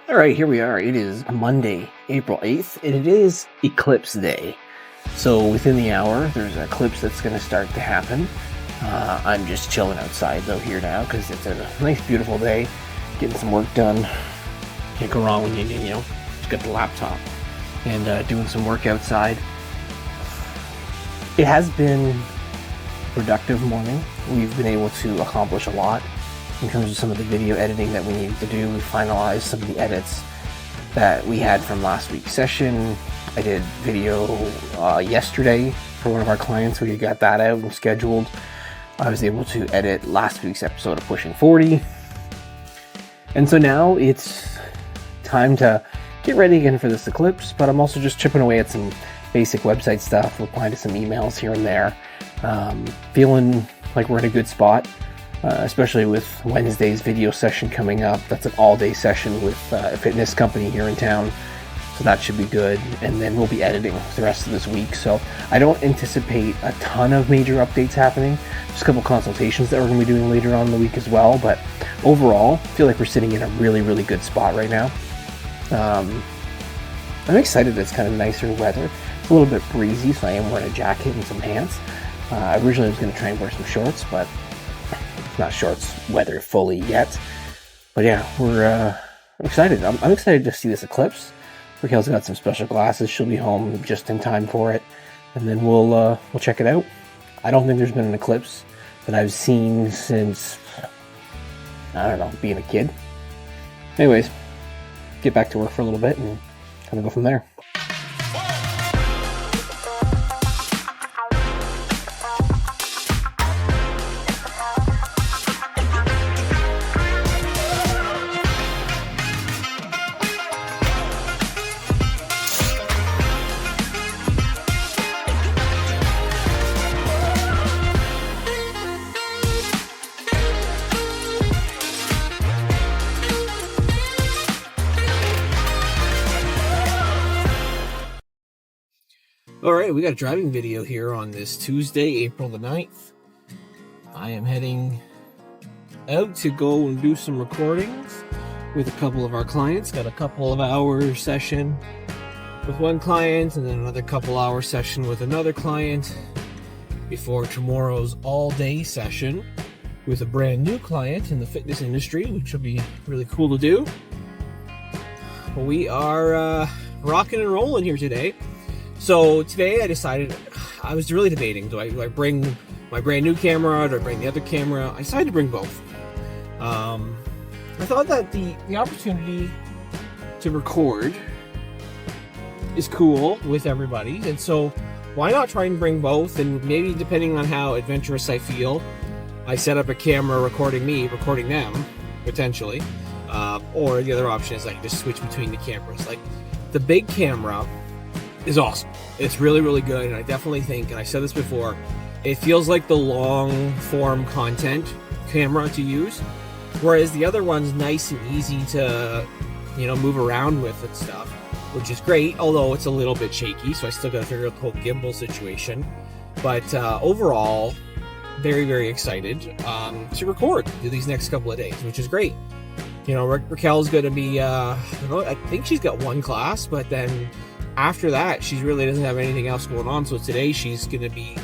All right, here we are. It is Monday, April 8th, and it is Eclipse Day. So within the hour, there's an eclipse that's going to start to happen. I'm just chilling outside, though, here now, because it's a nice, beautiful day. Getting some work done. Can't go wrong when you just got the laptop and doing some work outside. It has been a productive morning. We've been able to accomplish a lot in terms of some of the video editing that we needed to do. We finalized some of the edits that we had from last week's session. I did video yesterday for one of our clients. We got that out and scheduled. I was able to edit last week's episode of Pushing 40. And so now it's time to get ready again for this eclipse, but I'm also just chipping away at some basic website stuff, replying to some emails here and there. Feeling like we're in a good spot. Especially with Wednesday's video session coming up. That's an all-day session with a fitness company here in town, so that should be good. And then we'll be editing the rest of this week, so I don't anticipate a ton of major updates happening. Just a couple consultations that we're going to be doing later on in the week as well, but overall, I feel like we're sitting in a really, really good spot right now. I'm excited that it's kind of nicer weather. It's a little bit breezy, so I am wearing a jacket and some pants. I originally was going to try and wear some shorts, but not shorts weather fully yet. But yeah, I'm excited. I'm excited to see this eclipse. Raquel's got some special glasses. She'll be home just in time for it, and then we'll check it out. I don't think there's been an eclipse that I've seen since, I don't know, being a kid. Anyways, get back to work for a little bit and kind of go from there. Alright, we got a driving video here on this Tuesday, April the 9th. I am heading out to go and do some recordings with a couple of our clients. Got a couple of hours session with one client and then another couple hour session with another client before tomorrow's all-day session with a brand new client in the fitness industry, which will be really cool to do. We are rocking and rolling here today. So today I was really debating, do I bring my brand new camera, do I bring the other camera? I decided to bring both. I thought that the opportunity to record is cool with everybody, and so why not try and bring both? And maybe depending on how adventurous I feel, I set up a camera recording me, recording them, potentially. Or the other option is I can just switch between the cameras. Like, the big camera is awesome. It's really, really good, and I definitely think, and I said this before, it feels like the long form content camera to use, whereas the other one's nice and easy to, move around with and stuff, which is great, although it's a little bit shaky, so I still gotta figure out the whole gimbal situation. But overall, very, very excited to record these next couple of days, which is great. Raquel's gonna be, I think she's got one class, but then after that, she really doesn't have anything else going on. So today she's going to be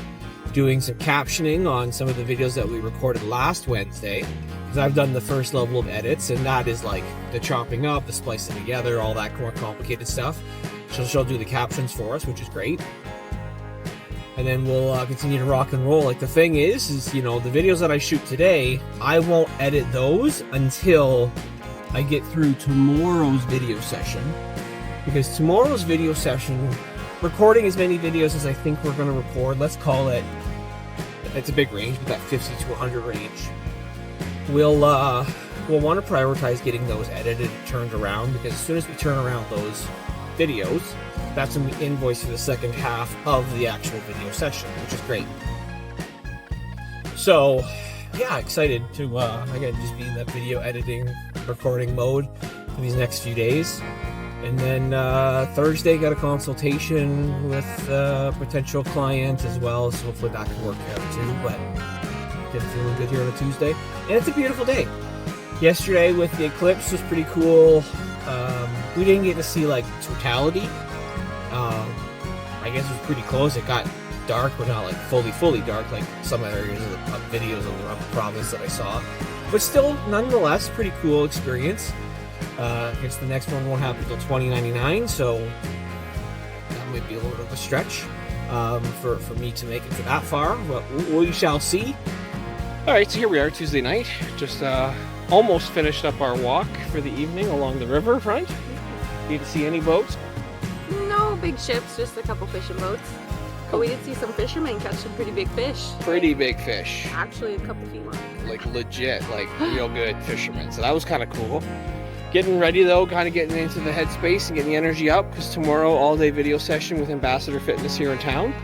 doing some captioning on some of the videos that we recorded last Wednesday. Because I've done the first level of edits, and that is like the chopping up, the splicing together, all that more complicated stuff. She'll do the captions for us, which is great. And then we'll continue to rock and roll. Like, the thing is the videos that I shoot today, I won't edit those until I get through tomorrow's video session. Because tomorrow's video session, recording as many videos as I think we're going to record, let's call it, it's a big range, but that 50 to 100 range, we'll want to prioritize getting those edited and turned around, because as soon as we turn around those videos, that's when we invoice for the second half of the actual video session, which is great. So, yeah, excited to, again, just be in that video editing, recording mode for these next few days. And then Thursday, got a consultation with a potential client as well, so hopefully that can work out too. But getting feeling good here on a Tuesday, and it's a beautiful day. Yesterday with the eclipse was pretty cool. We didn't get to see like totality. I guess it was pretty close. It got dark, but not like fully dark like some areas of videos of the province that I saw. But still, nonetheless, pretty cool experience. I guess the next one won't happen until 2099, so that might be a little bit of a stretch for me to make it to that far, but we shall see. All right, so here we are Tuesday night, just almost finished up our walk for the evening along the riverfront. You didn't see any boats? No big ships, just a couple fishing boats. But we did see some fishermen catch some pretty big fish. Pretty big fish. Actually, a couple feet long. Like legit, like real good fishermen. So that was kind of cool. Getting ready though, kind of getting into the headspace and getting the energy up, because tomorrow all-day video session with Ambassador Fitness here in town.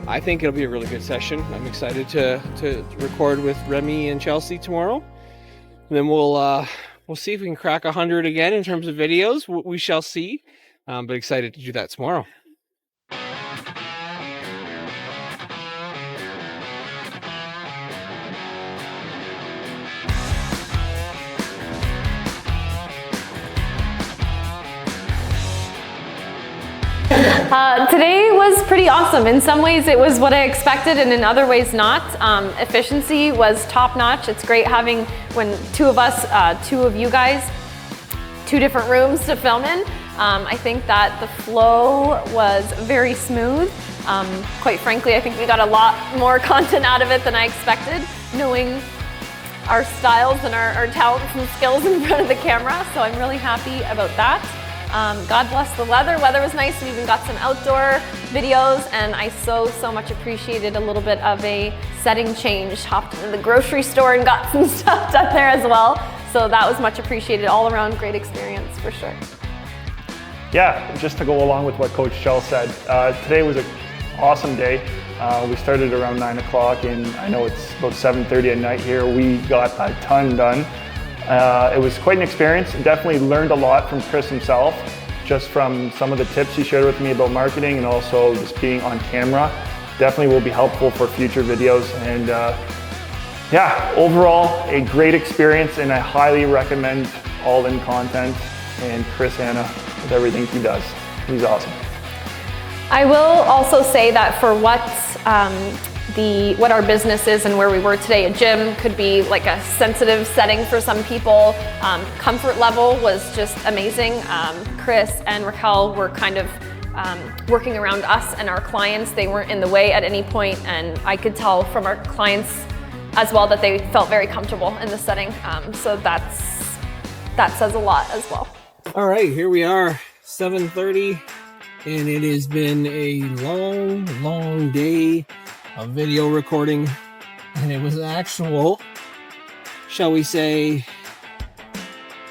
I think it'll be a really good session. I'm excited to record with Remy and Chelsea tomorrow. And then we'll see if we can crack 100 again in terms of videos. We shall see. But excited to do that tomorrow. Today was pretty awesome. In some ways it was what I expected, and in other ways not. Efficiency was top notch. It's great having, when two of you guys, two different rooms to film in. I think that the flow was very smooth. Quite frankly, I think we got a lot more content out of it than I expected, knowing our styles and our talents and skills in front of the camera. So I'm really happy about that. God bless the weather. Weather was nice. We even got some outdoor videos, and I so much appreciated a little bit of a setting change. Hopped into the grocery store and got some stuff done there as well. So that was much appreciated. All around great experience for sure. Yeah, just to go along with what Coach Shell said, today was an awesome day. We started around 9 o'clock, and I know it's about 7:30 at night here. We got a ton done. It was quite an experience. Definitely learned a lot from Chris himself, just from some of the tips he shared with me about marketing and also just being on camera. Definitely will be helpful for future videos. And yeah, overall, a great experience, and I highly recommend All In Content and Chris Hanna with everything he does. He's awesome. I will also say that for what our business is and where we were today, a gym could be like a sensitive setting for some people. Comfort level was just amazing. Chris and Raquel were kind of working around us and our clients. They weren't in the way at any point, and I could tell from our clients as well that they felt very comfortable in the setting. So that says a lot as well. All right, here we are, 7:30, and it has been a long day of video recording, and it was an actual, shall we say,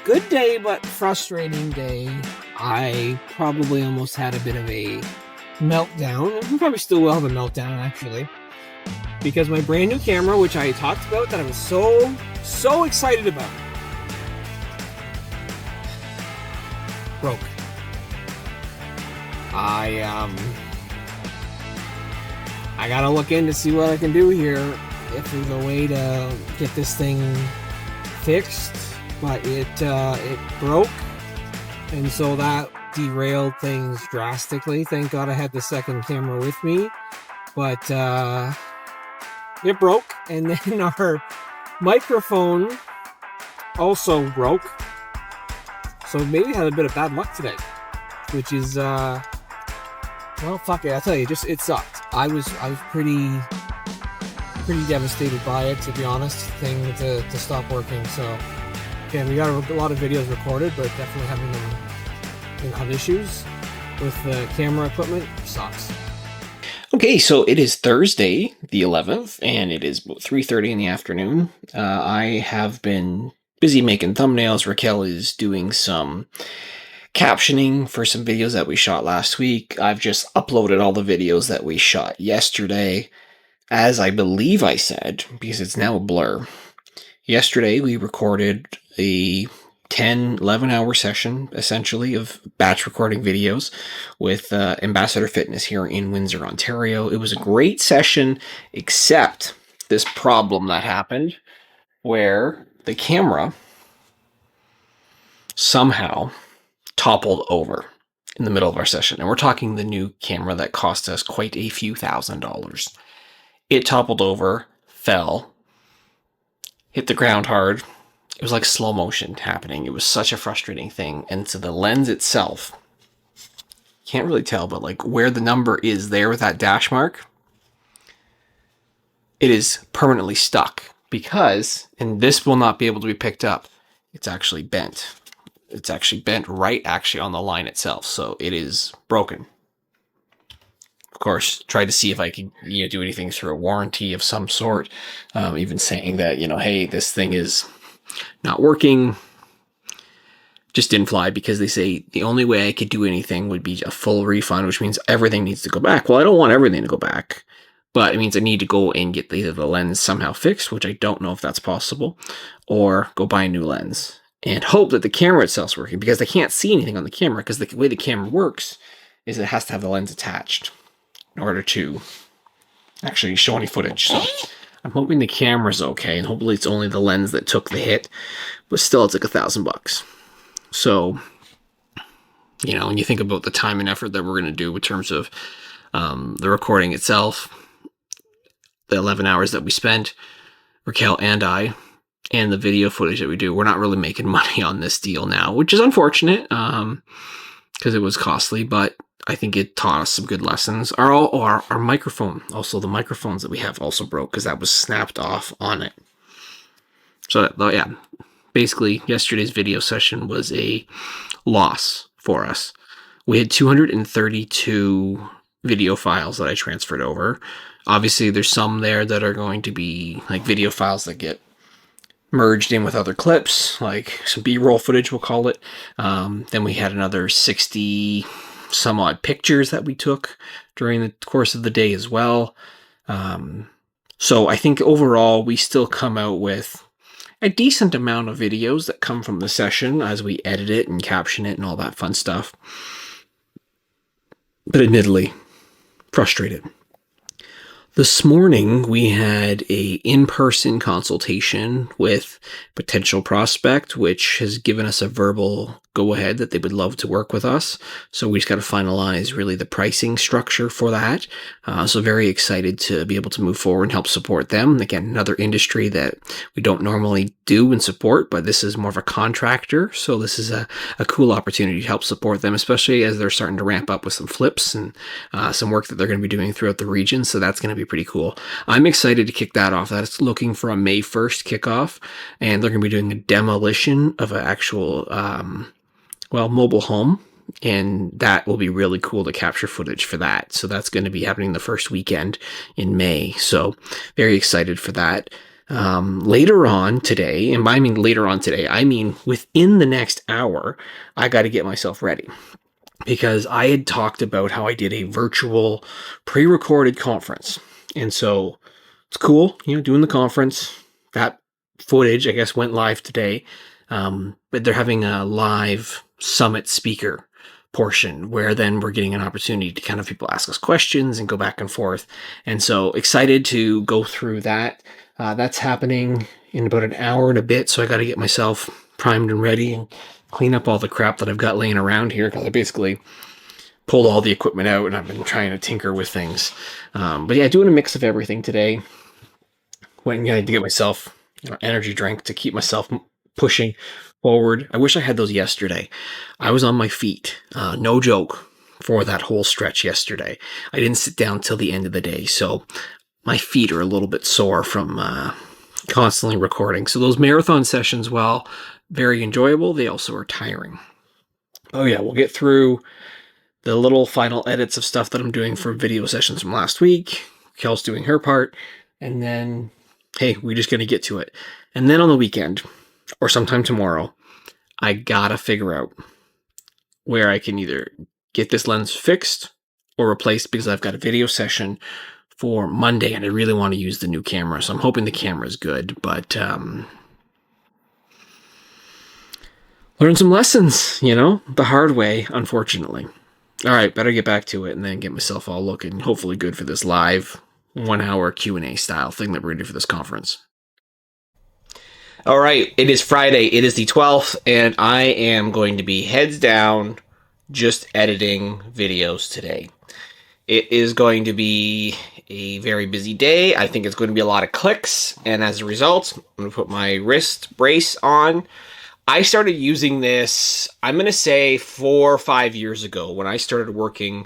good day but frustrating day. I probably almost had a bit of a meltdown. I probably still will have a meltdown actually, because my brand new camera, which I talked about that I was so excited about, broke. I gotta look in to see what I can do here, if there's a way to get this thing fixed, but it broke, and so that derailed things drastically. Thank God I had the second camera with me, but it broke, and then our microphone also broke, so maybe I had a bit of bad luck today, which is well, fuck it, I'll tell you, it sucked. I was pretty devastated by it, to be honest, thing to stop working. So again, we got a lot of videos recorded, but definitely having them have issues with the camera equipment sucks. Okay, so it is Thursday the 11th, and it is about 3:30 in the afternoon. I have been busy making thumbnails. Raquel is doing some captioning for some videos that we shot last week. I've just uploaded all the videos that we shot yesterday, as I believe I said, because it's now a blur. Yesterday we recorded a 11 hour session, essentially, of batch recording videos with Ambassador Fitness here in Windsor, Ontario. It was a great session, except this problem that happened where the camera somehow toppled over in the middle of our session. And we're talking the new camera that cost us quite a few $1,000s. It toppled over, fell, hit the ground hard. It was like slow motion happening. It was such a frustrating thing. And so the lens itself, can't really tell, but like where the number is there with that dash mark, it is permanently stuck because, and this will not be able to be picked up, it's actually bent. It's actually bent right actually on the line itself. So it is broken. Of course, tried to see if I could do anything through a warranty of some sort. Even saying that, hey, this thing is not working. Just didn't fly because they say the only way I could do anything would be a full refund, which means everything needs to go back. Well, I don't want everything to go back, but it means I need to go and get either the lens somehow fixed, which I don't know if that's possible, or go buy a new lens and hope that the camera itself is working, because I can't see anything on the camera because the way the camera works is it has to have the lens attached in order to actually show any footage. So I'm hoping the camera's okay, and hopefully it's only the lens that took the hit, but still it's like $1,000. So, when you think about the time and effort that we're going to do in terms of the recording itself, the 11 hours that we spent, Raquel and I, and the video footage that we do, we're not really making money on this deal now, which is unfortunate because it was costly, but I think it taught us some good lessons. Our microphone, also the microphones that we have also broke because that was snapped off on it. So, yeah. Basically, yesterday's video session was a loss for us. We had 232 video files that I transferred over. Obviously, there's some there that are going to be like video files that get merged in with other clips, like some B-roll footage, we'll call it. Then we had another 60 some odd pictures that we took during the course of the day as well. So I think overall, we still come out with a decent amount of videos that come from the session as we edit it and caption it and all that fun stuff. But admittedly, frustrated. This morning, we had a in-person consultation with potential prospect, which has given us a verbal go-ahead that they would love to work with us. So we just got to finalize really the pricing structure for that. So very excited to be able to move forward and help support them. Again, another industry that we don't normally do and support, but this is more of a contractor. So this is a cool opportunity to help support them, especially as they're starting to ramp up with some flips and some work that they're going to be doing throughout the region. So that's going to be pretty cool. I'm excited to kick that off. That's looking for a May 1st kickoff, and they're going to be doing a demolition of an actual mobile home, and that will be really cool to capture footage for that. So that's going to be happening the first weekend in May. So very excited for that. Later on today, and by later on today, I mean within the next hour, I got to get myself ready. Because I had talked about how I did a virtual pre-recorded conference. And so it's cool, doing the conference. That footage, I guess, went live today. But they're having a live summit speaker portion where then we're getting an opportunity to kind of people ask us questions and go back and forth. And so excited to go through that. That's happening in about an hour and a bit. So I got to get myself primed and ready and clean up all the crap that I've got laying around here because I basically pulled all the equipment out and I've been trying to tinker with things. But yeah, doing a mix of everything today. Went and got to get myself energy drink to keep myself pushing forward. I wish I had those yesterday. I was on my feet, no joke, for that whole stretch yesterday. I didn't sit down till the end of the day, so my feet are a little bit sore from constantly recording. So those marathon sessions, while very enjoyable, they also are tiring. Oh yeah, we'll get through the little final edits of stuff that I'm doing for video sessions from last week. Kel's doing her part, and then, hey, we're just going to get to it. And then on the weekend, or sometime tomorrow, I gotta figure out where I can either get this lens fixed or replaced, because I've got a video session for Monday and I really want to use the new camera. So I'm hoping the camera is good, but learn some lessons, the hard way, unfortunately. All right, better get back to it and then get myself all looking hopefully good for this live 1 hour Q&A style thing that we're going to do for this conference. All right, it is Friday. It is the 12th, and I am going to be heads down just editing videos today. It is going to be a very busy day. I think it's going to be a lot of clicks, and as a result, I'm going to put my wrist brace on. I started using this, I'm going to say 4 or 5 years ago when I started working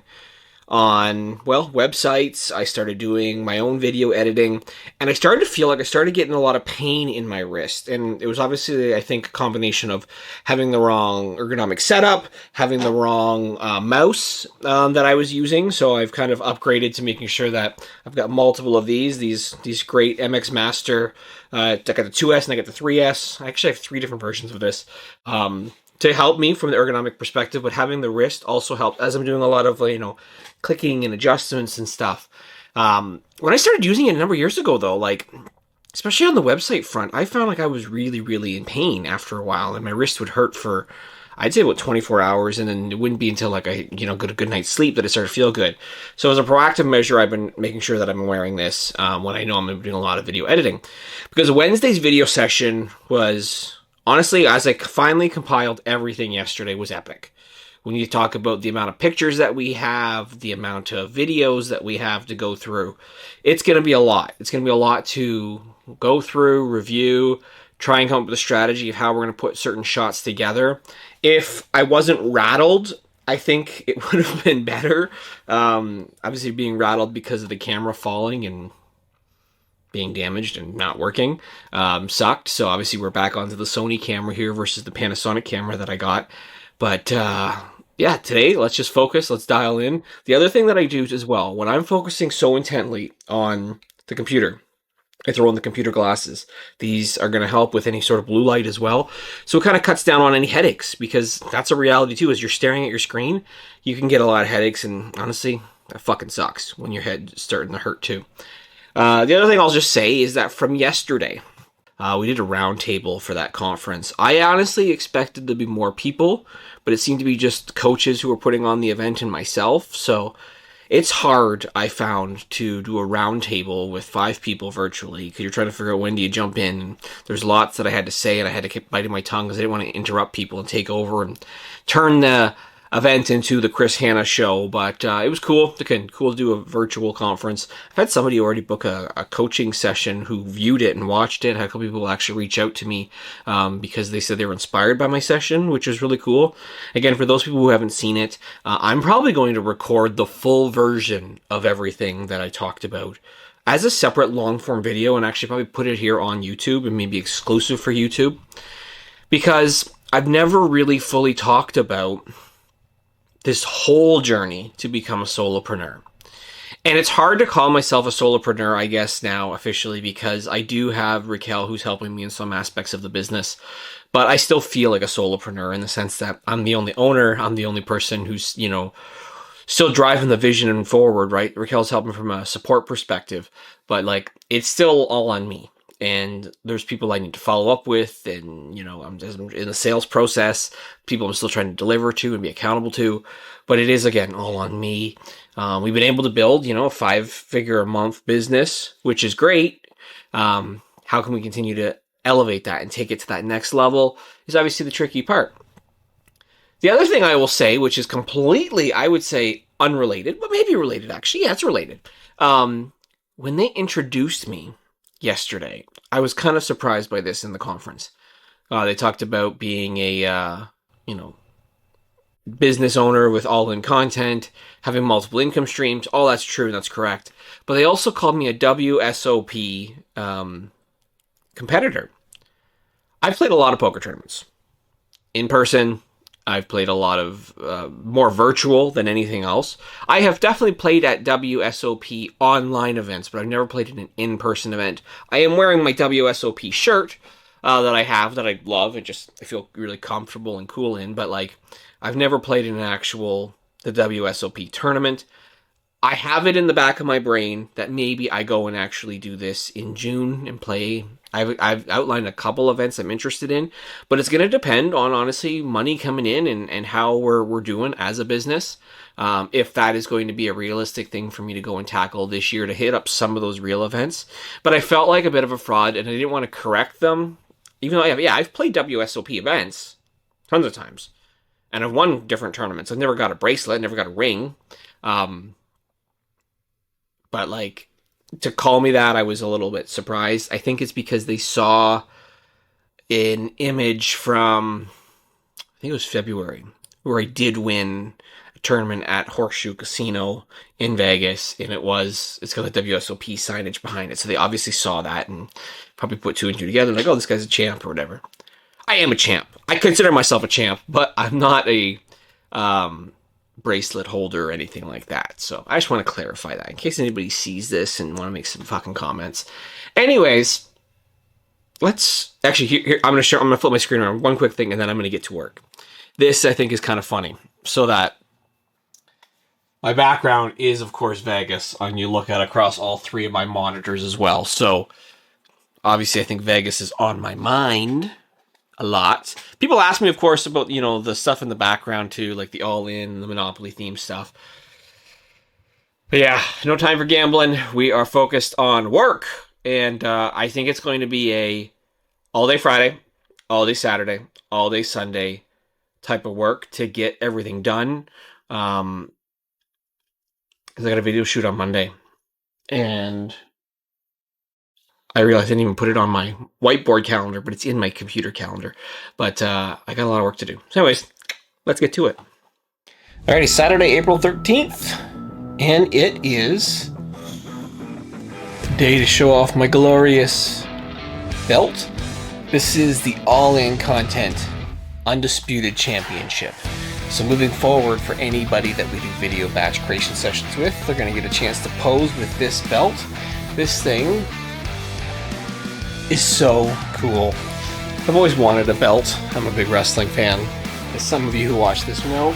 on, well, websites. I started doing my own video editing, and I started to feel like I started getting a lot of pain in my wrist. And it was obviously, I think, a combination of having the wrong ergonomic setup, having the wrong mouse that I was using. So I've kind of upgraded to making sure that I've got multiple of these great MX Master. I got the 2S and I got the 3S. I actually have 3 different versions of this. To help me from the ergonomic perspective, but having the wrist also helped as I'm doing a lot of, clicking and adjustments and stuff. When I started using it a number of years ago, though, especially on the website front, I found like I was really, really in pain after a while, and my wrist would hurt for, I'd say, about 24 hours, and then it wouldn't be until I got a good night's sleep that it started to feel good. So as a proactive measure, I've been making sure that I'm wearing this when I know I'm doing a lot of video editing. Because Wednesday's video session was, honestly, as I finally compiled everything yesterday, was epic. When you talk about the amount of pictures that we have, the amount of videos that we have to go through, it's going to be a lot. It's going to be a lot to go through, review, try and come up with a strategy of how we're going to put certain shots together. If I wasn't rattled, I think it would have been better. Obviously being rattled because of the camera falling and being damaged and not working sucked. So obviously we're back onto the Sony camera here versus the Panasonic camera that I got. But yeah, today let's just focus. Let's dial in. The other thing that I do as well, when I'm focusing so intently on the computer, I throw in the computer glasses. These are going to help with any sort of blue light as well. So it kind of cuts down on any headaches, because that's a reality too. As you're staring at your screen, you can get a lot of headaches, and honestly, that fucking sucks when your head's starting to hurt too. The other thing I'll just say is that from yesterday, we did a round table for that conference. I honestly expected there to be more people, but it seemed to be just coaches who were putting on the event and myself. So it's hard, I found, to do a round table with 5 people virtually, because you're trying to figure out when do you jump in. And there's lots that I had to say, and I had to keep biting my tongue because I didn't want to interrupt people and take over and turn the event into the Chris Hanna show. But it was cool. Again, cool to do a virtual conference. I've had somebody already book a coaching session who viewed it and watched it. I had a couple people actually reach out to me because they said they were inspired by my session, which was really cool. Again, for those people who haven't seen it, I'm probably going to record the full version of everything that I talked about as a separate long-form video, and actually probably put it here on YouTube and maybe exclusive for YouTube, because I've never really fully talked about this whole journey to become a solopreneur. And it's hard to call myself a solopreneur, I guess, now officially, because I do have Raquel who's helping me in some aspects of the business, but I still feel like a solopreneur in the sense that I'm the only owner, I'm the only person who's, still driving the vision forward, right? Raquel's helping from a support perspective, but it's still all on me. And there's people I need to follow up with, and I'm in the sales process, people I'm still trying to deliver to and be accountable to, but it is, again, all on me. We've been able to build, a 5-figure a month business, which is great. How can we continue to elevate that and take it to that next level is obviously the tricky part. The other thing I will say, which is completely, I would say, unrelated, but maybe related actually. Yeah, it's related. When they introduced me yesterday, I was kind of surprised by this in the conference. They talked about being a, business owner with all-in content, having multiple income streams. All that's true and that's correct. But they also called me a WSOP competitor. I've played a lot of poker tournaments. In person, I've played a lot of more virtual than anything else. I have definitely played at WSOP online events, but I've never played in an in-person event. I am wearing my WSOP shirt that I have that I love and I feel really comfortable and cool in, but I've never played in the WSOP tournament. I have it in the back of my brain that maybe I go and actually do this in June and play. I've outlined a couple events I'm interested in, but it's going to depend on, honestly, money coming in and how we're doing as a business. If that is going to be a realistic thing for me to go and tackle this year to hit up some of those real events. But I felt like a bit of a fraud, and I didn't want to correct them even though I've played WSOP events tons of times, and I've won different tournaments. I've never got a bracelet, never got a ring. But like, to call me that, I was a little bit surprised. I think it's because they saw an image from, I think it was February, where I did win a tournament at Horseshoe Casino in Vegas, and it's got the WSOP signage behind it. So they obviously saw that and probably put two and two together, like, oh, this guy's a champ or whatever. I am a champ. I consider myself a champ, but I'm not a bracelet holder or anything like that. So I just want to clarify that in case anybody sees this and want to make some fucking comments. Anyways, let's actually here I'm gonna flip my screen around one quick thing, and then I'm gonna get to work. This I think is kind of funny, so that my background is of course Vegas, and you look at across all three of my monitors as well. So obviously I think Vegas is on my mind a lot. People ask me, of course, about, you know, the stuff in the background too, like the All-In, the Monopoly theme stuff. But yeah, no time for gambling. We are focused on work, and I think it's going to be a all-day Friday, all-day Saturday, all-day Sunday type of work to get everything done. Because I got a video shoot on Monday, and I realized I didn't even put it on my whiteboard calendar, but it's in my computer calendar. But I got a lot of work to do. So anyways, let's get to it. Alrighty, Saturday, April 13th. And it is the day to show off my glorious belt. This is the All-In Content Undisputed Championship. So moving forward, for anybody that we do video batch creation sessions with, they're going to get a chance to pose with this belt. This thing is so cool. I've always wanted a belt. I'm a big wrestling fan, as some of you who watch this know.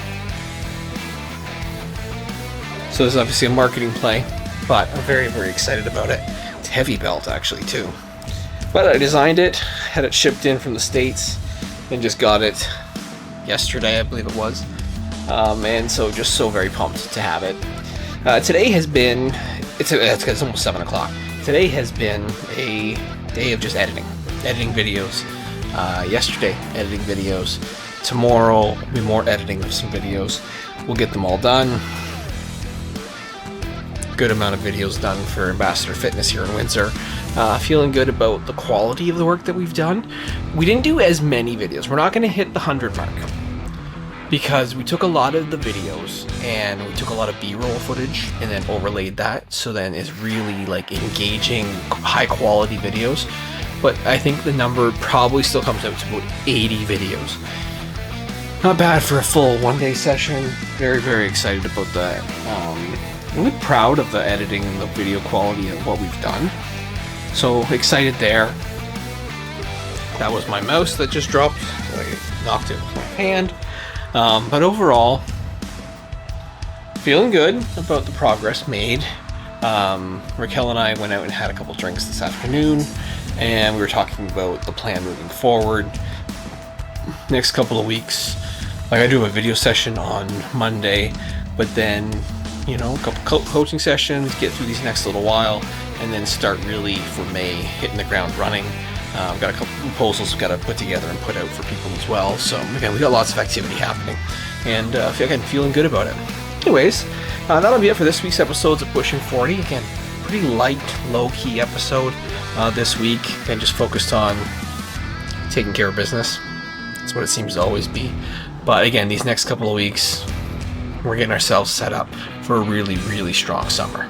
So this is obviously a marketing play, but I'm very, very excited about it. It's a heavy belt actually too. But I designed it, had it shipped in from the States, and just got it yesterday, I believe it was. And so just so very pumped to have it. Today has been, it's almost 7 o'clock. Today has been a day of just editing videos. Yesterday, editing videos. Tomorrow will be more editing of some videos. We'll get them all done. Good amount of videos done for Ambassador Fitness here in Windsor. Feeling good about the quality of the work that we've done. We didn't do as many videos. We're not going to hit the 100 mark, because we took a lot of the videos and we took a lot of B-roll footage and then overlaid that, so then it's really like engaging, high quality videos. But I think the number probably still comes out to about 80 videos. Not bad for a full one-day session. Very, very excited about that. I'm really proud of the editing and the video quality of what we've done. So excited there. That was my mouse that just dropped. I knocked it with my hand. But overall, feeling good about the progress made. Raquel and I went out and had a couple drinks this afternoon, and we were talking about the plan moving forward. Next couple of weeks, like, I do a video session on Monday, but then, you know, a couple coaching sessions, get through these next little while, and then start really for May hitting the ground running. I've got a couple proposals we've got to put together and put out for people as well. So again, we got lots of activity happening, and again, feeling good about it. Anyways, that'll be it for this week's episodes of Pushing 40. Again, pretty light, low-key episode this week, and just focused on taking care of business. That's what it seems to always be. But again, these next couple of weeks, we're getting ourselves set up for a really, really strong summer.